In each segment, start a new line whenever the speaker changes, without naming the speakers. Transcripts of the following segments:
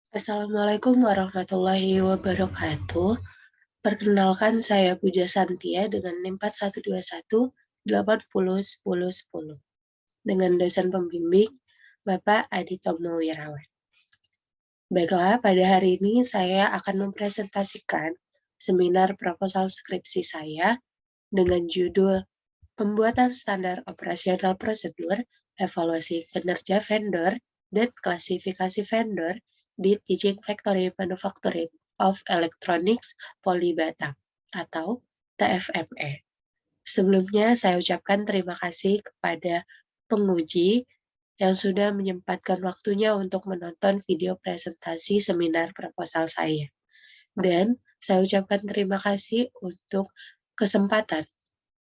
Assalamualaikum warahmatullahi wabarakatuh. Perkenalkan saya Puja Santia dengan NIM 4121 80 10 10 dengan dosen pembimbing Bapak Aditomo Wirawan. Baiklah, pada hari ini saya akan mempresentasikan seminar proposal skripsi saya dengan judul Pembuatan Standar Operasional Prosedur, Evaluasi Kinerja Vendor, dan Klasifikasi Vendor di Teaching Factory Manufacturing of Electronics Polybatam atau TFME. Sebelumnya saya ucapkan terima kasih kepada penguji yang sudah menyempatkan waktunya untuk menonton video presentasi seminar proposal saya. Dan saya ucapkan terima kasih untuk kesempatan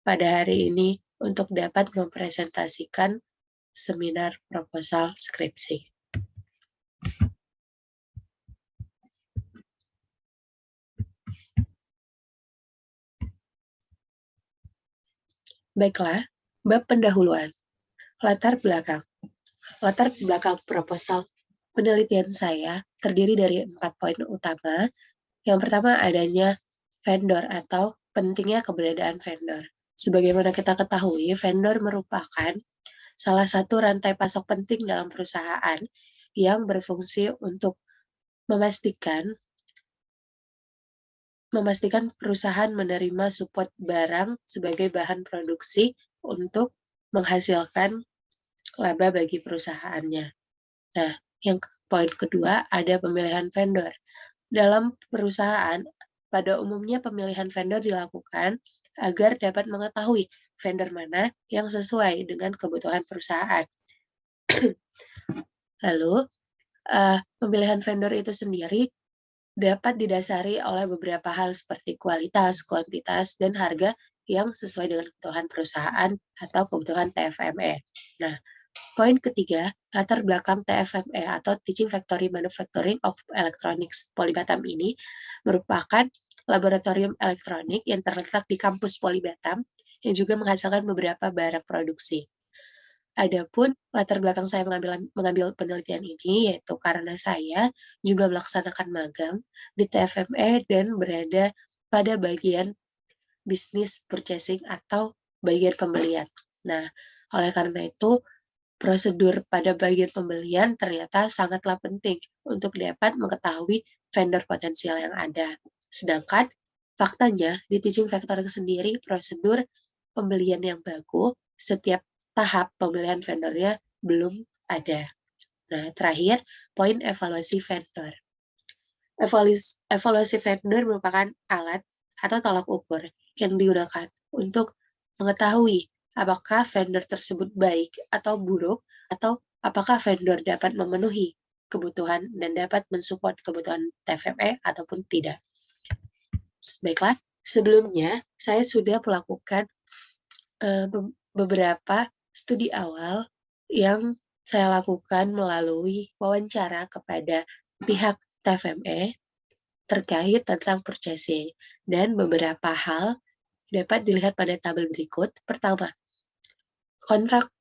pada hari ini untuk dapat mempresentasikan seminar proposal skripsi. Baiklah, bab pendahuluan. Latar belakang. Latar belakang proposal penelitian saya terdiri dari 4 poin utama. Yang pertama adanya vendor atau pentingnya keberadaan vendor. Sebagaimana kita ketahui, vendor merupakan salah satu rantai pasok penting dalam perusahaan yang berfungsi untuk memastikan perusahaan menerima support barang sebagai bahan produksi untuk menghasilkan laba bagi perusahaannya. Nah, yang poin kedua ada pemilihan vendor. Dalam perusahaan, pada umumnya pemilihan vendor dilakukan agar dapat mengetahui vendor mana yang sesuai dengan kebutuhan perusahaan. Lalu, pemilihan vendor itu sendiri dapat didasari oleh beberapa hal seperti kualitas, kuantitas, dan harga yang sesuai dengan kebutuhan perusahaan atau kebutuhan TFME. Nah, poin ketiga, latar belakang TFME atau Teaching Factory Manufacturing of Electronics Polybatam ini merupakan laboratorium elektronik yang terletak di kampus Polybatam yang juga menghasilkan beberapa barang produksi. Adapun latar belakang saya mengambil penelitian ini yaitu karena saya juga melaksanakan magang di TFME dan berada pada bagian bisnis purchasing atau bagian pembelian. Nah, oleh karena itu prosedur pada bagian pembelian ternyata sangatlah penting untuk dapat mengetahui vendor potensial yang ada. Sedangkan faktanya di teaching factory sendiri prosedur pembelian yang baku setiap tahap pemilihan vendornya belum ada. Nah, terakhir, poin evaluasi vendor. Evaluasi vendor merupakan alat atau tolak ukur yang digunakan untuk mengetahui apakah vendor tersebut baik atau buruk, atau apakah vendor dapat memenuhi kebutuhan dan dapat mensupport kebutuhan TFME ataupun tidak. Baiklah, sebelumnya saya sudah melakukan beberapa studi awal yang saya lakukan melalui wawancara kepada pihak TFME terkait tentang purchasing, dan beberapa hal dapat dilihat pada tabel berikut. Pertama, kontrak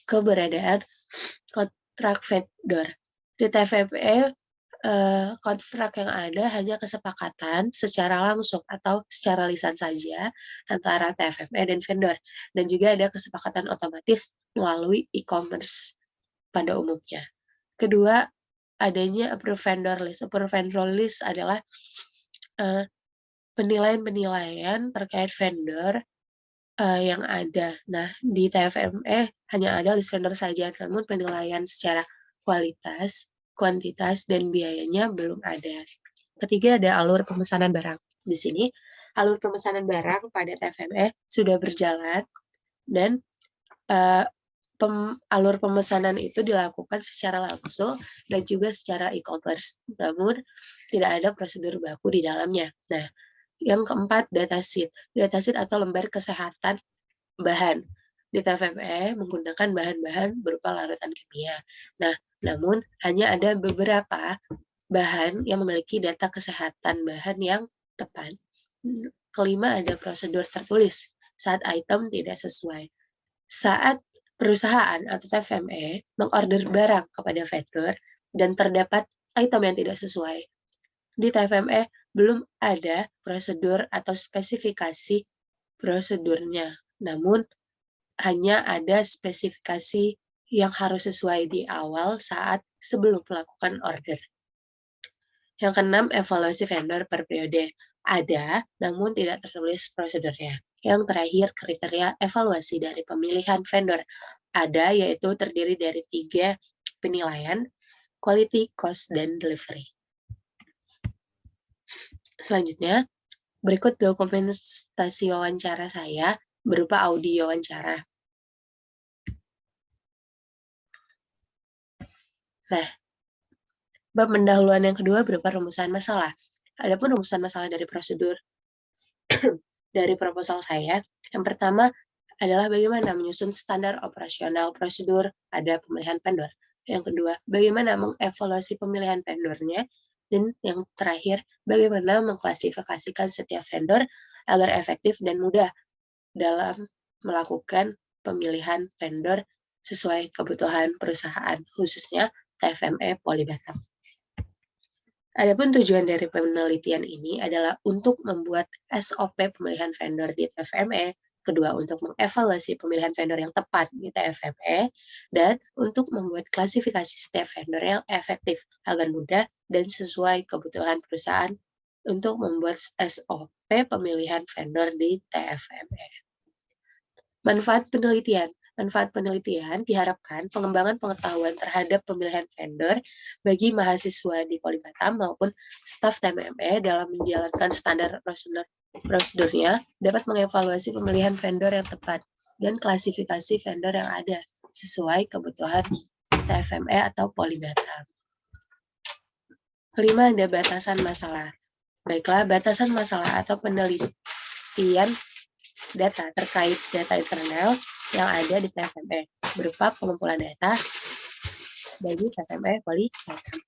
keberadaan kontrak vendor. Di TFME, kontrak yang ada hanya kesepakatan secara langsung atau secara lisan saja antara TFME dan vendor, dan juga ada kesepakatan otomatis melalui e-commerce pada umumnya. Kedua, adanya approved vendor list. Approved vendor list adalah penilaian-penilaian terkait vendor yang ada. Nah, di TFME hanya ada list vendor saja, namun penilaian secara kualitas, kuantitas, dan biayanya belum ada. Ketiga, ada alur pemesanan barang. Di sini, alur pemesanan barang pada TFME sudah berjalan, dan alur pemesanan itu dilakukan secara langsung dan juga secara e-commerce. Namun, tidak ada prosedur baku di dalamnya. Nah, yang keempat, datasheet. Datasheet atau lembar kesehatan bahan. Di TFME menggunakan bahan-bahan berupa larutan kimia. Nah, namun hanya ada beberapa bahan yang memiliki data kesehatan bahan yang tepat. Kelima, ada prosedur tertulis saat item tidak sesuai. Saat perusahaan atau TFME mengorder barang kepada vendor dan terdapat item yang tidak sesuai. Di TFME belum ada prosedur atau spesifikasi prosedurnya, namun hanya ada spesifikasi yang harus sesuai di awal saat sebelum melakukan order. Yang keenam, evaluasi vendor per periode. Ada, namun tidak tertulis prosedurnya. Yang terakhir, kriteria evaluasi dari pemilihan vendor. Ada, yaitu terdiri dari 3 penilaian, quality, cost, dan delivery. Selanjutnya, berikut dokumentasi wawancara saya berupa audio wawancara. Nah, bab pendahuluan yang kedua berupa rumusan masalah. Adapun rumusan masalah dari prosedur dari proposal saya, yang pertama adalah bagaimana menyusun standar operasional prosedur pada pemilihan vendor. Yang kedua, bagaimana mengevaluasi pemilihan vendornya. Dan yang terakhir, bagaimana mengklasifikasikan setiap vendor agar efektif dan mudah dalam melakukan pemilihan vendor sesuai kebutuhan perusahaan, khususnya TFME Polibatam. Adapun tujuan dari penelitian ini adalah untuk membuat SOP pemilihan vendor di TFME, kedua untuk mengevaluasi pemilihan vendor yang tepat di TFME, dan untuk membuat klasifikasi setiap vendor yang efektif agar mudah dan sesuai kebutuhan perusahaan untuk membuat SOP pemilihan vendor di TFME. Manfaat penelitian. Manfaat penelitian diharapkan pengembangan pengetahuan terhadap pemilihan vendor bagi mahasiswa di Polibatam maupun staf TMME dalam menjalankan standar prosedurnya dapat mengevaluasi pemilihan vendor yang tepat dan klasifikasi vendor yang ada sesuai kebutuhan TFME atau Polibatam. Kelima, ada batasan masalah. Baiklah, batasan masalah atau penelitian data terkait data internal yang ada di TFME berupa pengumpulan data bagi TFME Polibatam.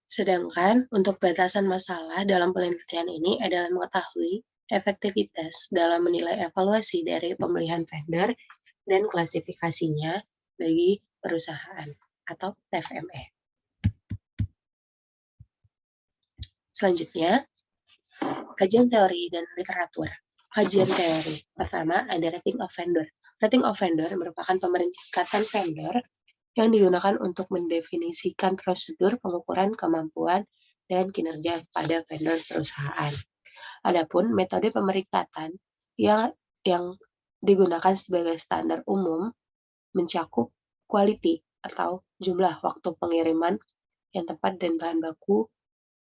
Sedangkan untuk batasan masalah dalam penelitian ini adalah mengetahui efektivitas dalam menilai evaluasi dari pemilihan vendor dan klasifikasinya bagi perusahaan atau TFME. Selanjutnya, kajian teori dan literatur. Kajian teori. Pertama, ada rating of vendor. Rating of vendor merupakan pemeringkatan vendor yang digunakan untuk mendefinisikan prosedur pengukuran kemampuan dan kinerja pada vendor perusahaan. Adapun metode pemeringkatan yang digunakan sebagai standar umum mencakup quality atau jumlah waktu pengiriman yang tepat dan bahan baku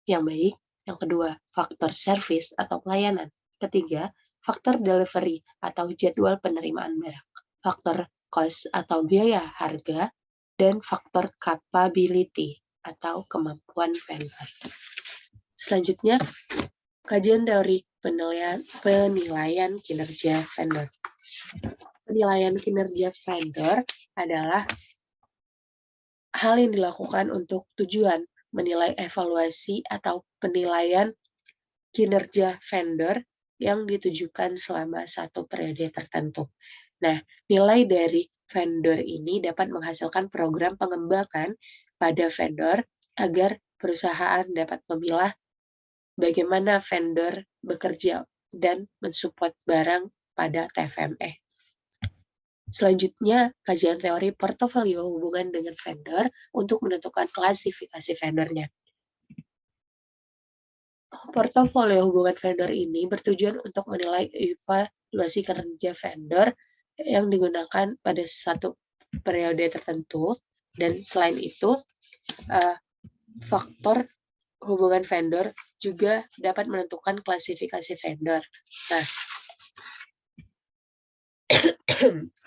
yang baik. Yang kedua, faktor service atau pelayanan. Ketiga, faktor delivery atau jadwal penerimaan barang. Faktor cost atau biaya harga. Dan faktor capability atau kemampuan vendor. Selanjutnya, kajian teori penilaian kinerja vendor. Penilaian kinerja vendor adalah hal yang dilakukan untuk tujuan menilai evaluasi atau penilaian kinerja vendor yang ditujukan selama satu periode tertentu. Nah, nilai dari vendor ini dapat menghasilkan program pengembangan pada vendor agar perusahaan dapat memilah bagaimana vendor bekerja dan mensupport barang pada TFME. Selanjutnya, kajian teori portofolio hubungan dengan vendor untuk menentukan klasifikasi vendornya. Portofolio hubungan vendor ini bertujuan untuk menilai evaluasi kinerja vendor yang digunakan pada satu periode tertentu, dan selain itu, faktor hubungan vendor juga dapat menentukan klasifikasi vendor. Nah,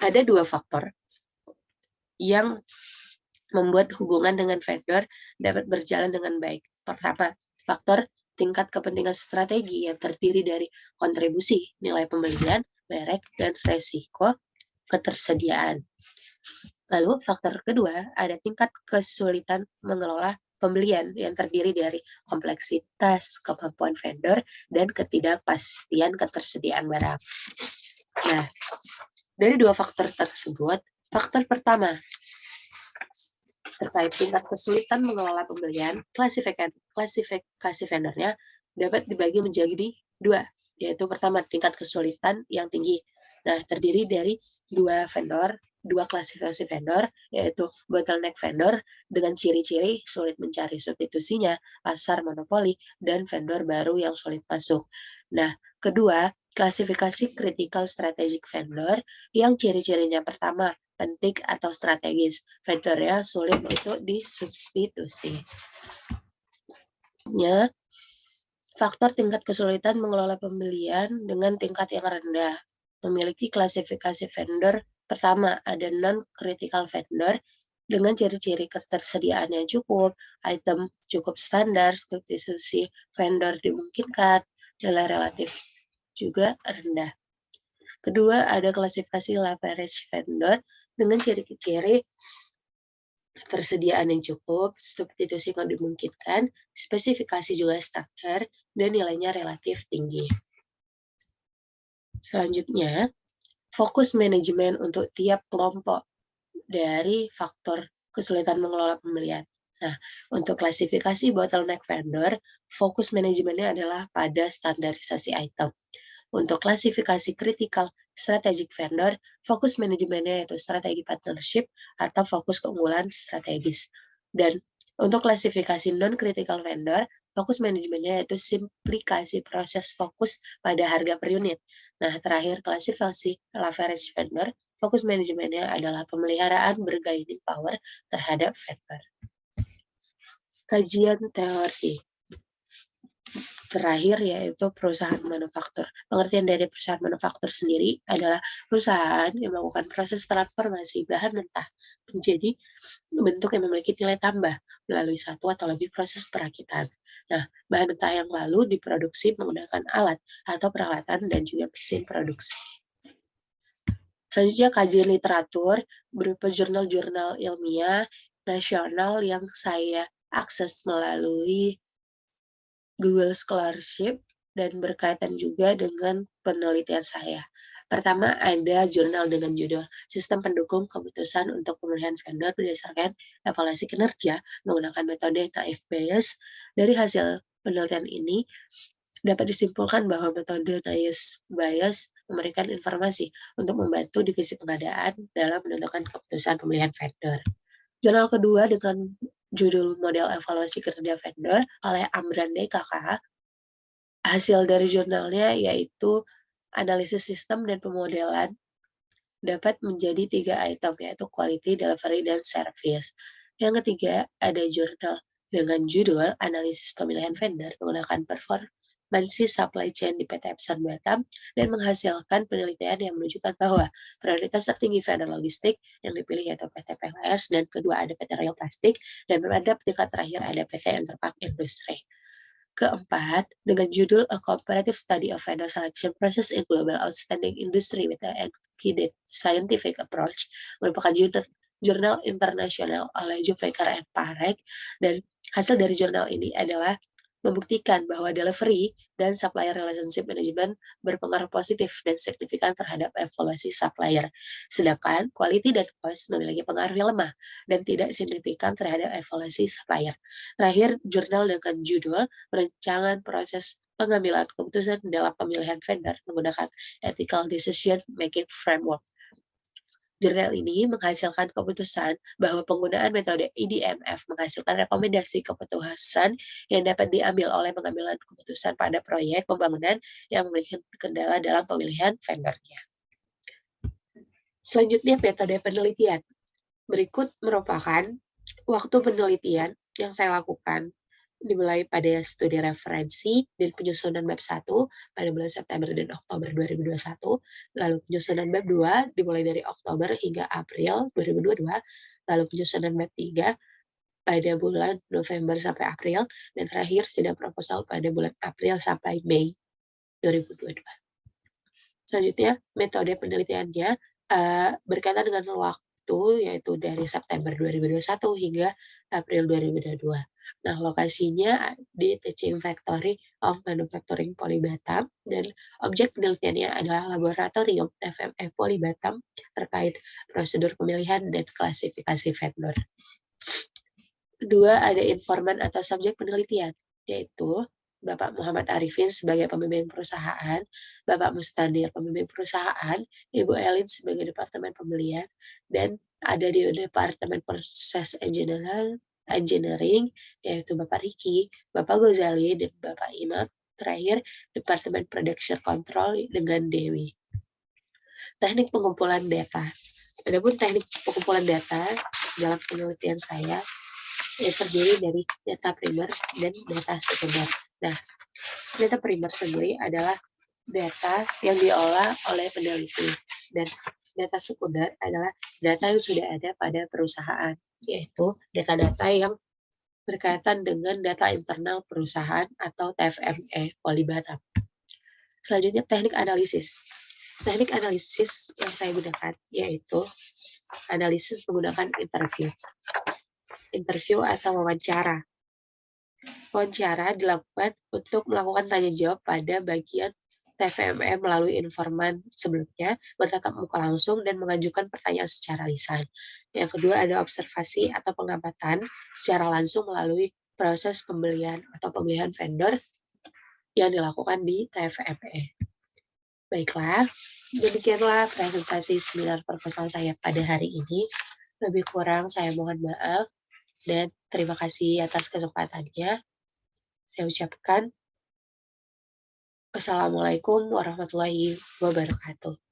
ada dua faktor yang membuat hubungan dengan vendor dapat berjalan dengan baik. Pertama, faktor tingkat kepentingan strategi yang terdiri dari kontribusi, nilai pembelian, merek, dan resiko ketersediaan. Lalu faktor kedua, ada tingkat kesulitan mengelola pembelian yang terdiri dari kompleksitas kemampuan vendor dan ketidakpastian ketersediaan barang. Nah, dari dua faktor tersebut, Faktor pertama, terkait tingkat kesulitan mengelola pembelian, klasifikasi vendornya dapat dibagi menjadi dua, yaitu pertama tingkat kesulitan yang tinggi. Nah, terdiri dari dua klasifikasi vendor, yaitu bottleneck vendor dengan ciri-ciri sulit mencari substitusinya, pasar monopoli, dan vendor baru yang sulit masuk. Nah, kedua, klasifikasi critical strategic vendor yang ciri-cirinya pertama, penting atau strategis. Vendornya sulit untuk disubstitusi. Faktor tingkat kesulitan mengelola pembelian dengan tingkat yang rendah. Memiliki klasifikasi vendor pertama, ada non-critical vendor dengan ciri-ciri ketersediaan yang cukup, item cukup standar, substitusi vendor dimungkinkan, nilai relatif juga rendah. Kedua, ada klasifikasi leverage vendor dengan ciri-ciri ketersediaan yang cukup, substitusi yang dimungkinkan, spesifikasi juga standar, dan nilainya relatif tinggi. Selanjutnya, fokus manajemen untuk tiap kelompok dari faktor kesulitan mengelola pembelian. Nah, untuk klasifikasi bottleneck vendor, fokus manajemennya adalah pada standarisasi item. Untuk klasifikasi critical strategic vendor, fokus manajemennya yaitu strategi partnership atau fokus keunggulan strategis. Dan untuk klasifikasi non-critical vendor, fokus manajemennya yaitu simplikasi proses fokus pada harga per unit. Nah, terakhir klasifikasi leverage vendor, fokus manajemennya adalah pemeliharaan bargaining power terhadap vendor. Kajian teori. Terakhir yaitu perusahaan manufaktur. Pengertian dari perusahaan manufaktur sendiri adalah perusahaan yang melakukan proses transformasi bahan mentah menjadi bentuk yang memiliki nilai tambah melalui satu atau lebih proses perakitan. Nah, bahan mentah yang lalu diproduksi menggunakan alat atau peralatan dan juga mesin produksi. Selanjutnya kajian literatur berupa jurnal-jurnal ilmiah nasional yang saya akses melalui Google Scholarship dan berkaitan juga dengan penelitian saya. Pertama, ada jurnal dengan judul Sistem Pendukung Keputusan untuk Pemilihan Vendor berdasarkan evaluasi kinerja menggunakan metode Naive Bayes. Dari hasil penelitian ini, dapat disimpulkan bahwa metode Naive Bayes memberikan informasi untuk membantu divisi pengadaan dalam menentukan keputusan pemilihan vendor. Jurnal kedua dengan judul Model Evaluasi Kinerja Vendor oleh Amran DKK. Hasil dari jurnalnya yaitu analisis sistem dan pemodelan dapat menjadi 3 item, yaitu quality, delivery, dan service. Yang ketiga, ada jurnal dengan judul Analisis Pemilihan Vendor menggunakan performansi supply chain di PT Epson Batam dan menghasilkan penelitian yang menunjukkan bahwa prioritas tertinggi vendor logistik yang dipilih yaitu PT PLS, dan kedua ada PT Royal Plastic, dan pada tingkat terakhir ada PT Interpak Industri. Keempat, dengan judul A Comparative Study of Vendor Selection Process in Global Outstanding Industry with an Encoded Scientific Approach, merupakan jurnal internasional oleh Jufekar and Parek, dan hasil dari jurnal ini adalah membuktikan bahwa delivery dan supplier relationship management berpengaruh positif dan signifikan terhadap evaluasi supplier, sedangkan quality dan cost memiliki pengaruh yang lemah dan tidak signifikan terhadap evaluasi supplier. Terakhir, jurnal dengan judul Perancangan Proses Pengambilan Keputusan dalam Pemilihan Vendor menggunakan Ethical Decision Making Framework. Jurnal ini menghasilkan keputusan bahwa penggunaan metode EDMF menghasilkan rekomendasi keputusan yang dapat diambil oleh pengambilan keputusan pada proyek pembangunan yang memiliki kendala dalam pemilihan vendornya. Selanjutnya, metode penelitian. Berikut merupakan waktu penelitian yang saya lakukan, dimulai pada studi referensi dan penyusunan bab 1 pada bulan September dan Oktober 2021, lalu penyusunan bab 2 dimulai dari Oktober hingga April 2022, lalu penyusunan bab 3 pada bulan November sampai April, dan terakhir sidang proposal pada bulan April sampai Mei 2022. Selanjutnya, metode penelitiannya berkaitan dengan waktu, yaitu dari September 2021 hingga April 2022. Nah, lokasinya di Teaching Factory of Manufacturing Poli Batam, dan objek penelitiannya adalah Laboratorium FME Poli Batam terkait prosedur pemilihan dan klasifikasi vendor. Kedua, ada informan atau subjek penelitian, yaitu Bapak Muhammad Arifin sebagai pembimbing perusahaan, Bapak Mustanir pembimbing perusahaan, Ibu Elin sebagai departemen pembelian, dan ada di departemen proses engineering, yaitu Bapak Riki, Bapak Gozali, dan Bapak Imam. Terakhir, departemen production control dengan Dewi. Teknik pengumpulan data. Adapun teknik pengumpulan data dalam penelitian saya terdiri dari data primer dan data sekunder. Nah, data primer sendiri adalah data yang diolah oleh peneliti, dan data sekunder adalah data yang sudah ada pada perusahaan, yaitu data-data yang berkaitan dengan data internal perusahaan atau TFME Poli Batam. Selanjutnya, teknik analisis. Teknik analisis yang saya gunakan yaitu analisis menggunakan interview atau wawancara. Wawancara dilakukan untuk melakukan tanya jawab pada bagian TVME melalui informan sebelumnya, bertatap muka langsung, dan mengajukan pertanyaan secara lisan. Yang kedua ada observasi atau pengamatan secara langsung melalui proses pembelian atau pemilihan vendor yang dilakukan di TVME. Baiklah, demikianlah presentasi seminar proposal saya pada hari ini. Lebih kurang saya mohon maaf, dan terima kasih atas kesempatannya. Saya ucapkan wassalamualaikum warahmatullahi wabarakatuh.